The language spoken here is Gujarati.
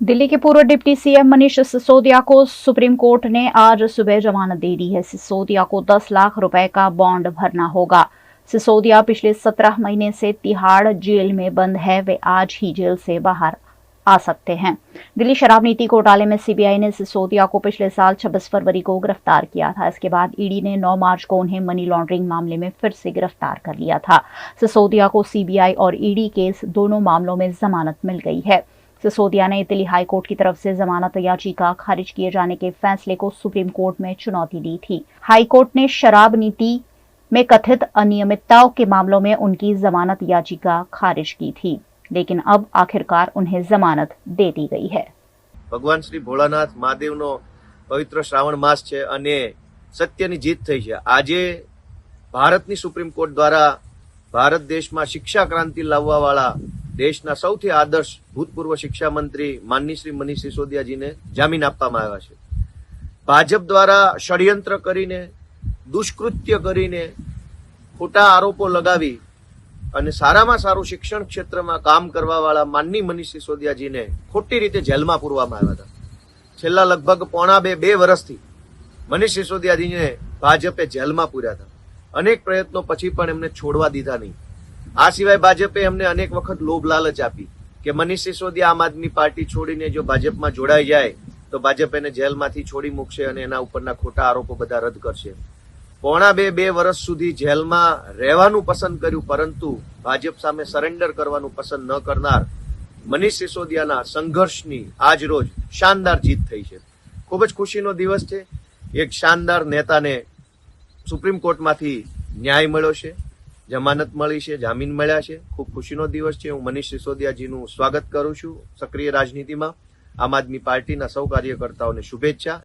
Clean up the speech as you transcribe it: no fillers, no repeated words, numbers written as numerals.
दिल्ली के पूर्व डिप्टी सीएम मनीष सिसोदिया को सुप्रीम कोर्ट ने आज सुबह जमानत दे दी है। सिसोदिया को 10 लाख रुपए का बॉन्ड भरना होगा। सिसोदिया पिछले 17 महीने से तिहाड़ जेल में बंद है। वे आज ही जेल से बाहर आ सकते हैं। दिल्ली शराब नीति घोटाले में सीबीआई ने सिसोदिया को पिछले साल 26 फरवरी को गिरफ्तार किया था। इसके बाद ईडी ने 9 मार्च को उन्हें मनी लॉन्ड्रिंग मामले में फिर से गिरफ्तार कर लिया था। सिसोदिया को सीबीआई और ईडी केस दोनों मामलों में जमानत मिल गई है। सिसोदिया ने दिल्ली हाई कोर्ट की तरफ से जमानत याचिका खारिज किए जाने के फैसले को सुप्रीम कोर्ट में चुनौती दी थी। हाई कोर्ट ने शराब नीति में कथित अनियमितताओं के मामलों में उनकी जमानत याचिका खारिज की थी, लेकिन अब आखिरकार उन्हें जमानत दे दी गई है। भगवान श्री भोलानाथ महादेवનો પવિત્ર શ્રાવણ માસ છે અને સત્યની જીત થઈ છે। આજે ભારતની સુપ્રીમ કોર્ટ દ્વારા ભારત દેશમાં શિક્ષા ક્રાંતિ લાવવાવાળા દેશના સૌથી આદર્શ ભૂતપૂર્વ શિક્ષા મંત્રી માનનીય શ્રી મનીષ સિસોદિયાજીને જામીન આપવામાં આવ્યા છે। ભાજપ દ્વારા ષડયંત્ર કરીને દુષ્કૃત્ય કરીને ખોટા આરોપો લગાવી અને સારામાં સારું શિક્ષણ ક્ષેત્રમાં કામ કરવાવાળા માનનીય મનીષ સિસોદિયાજીને ખોટી રીતે જેલમાં પૂરવામાં આવ્યા હતા। છેલ્લા લગભગ પોણા બે વર્ષથી મનીષ સિસોદિયાજીને ભાજપે જેલમાં પૂર્યા હતા। અનેક પ્રયત્નો પછી પણ એમને છોડવા દીધા નહીં। આ સિવાય ભાજપે એમને અનેક વખત લોભ લાલચ આપી કે મનીષ સિસોદિયા આમ આદમી પાર્ટી છોડીને જો ભાજપમાં જોડાઈ જાય તો ભાજપ એને જેલમાંથી છોડી મૂકશે અને એના ઉપરના ખોટા આરોપો બધા રદ કરશે। પોણા બે વર્ષ સુધી જેલમાં રહેવાનું પસંદ કર્યું, પરંતુ ભાજપ સામે સરેન્ડર કરવાનું પસંદ ન કરનાર મનીષ સિસોદિયાના સંઘર્ષની આજ રોજ શાનદાર જીત થઈ છે। ખૂબ જ ખુશીનો દિવસ છે। એક શાનદાર નેતાને સુપ્રીમ કોર્ટમાંથી ન્યાય મળ્યો છે, જમાનત મળી છે, જામીન મળ્યા છે। ખૂબ ખુશીનો દિવસ છે। હું મનીષ સિસોદિયાજીનું સ્વાગત કરું છું સક્રિય રાજનીતિમાં। આમ આદમી પાર્ટીના સૌ કાર્યકર્તાઓને શુભેચ્છા।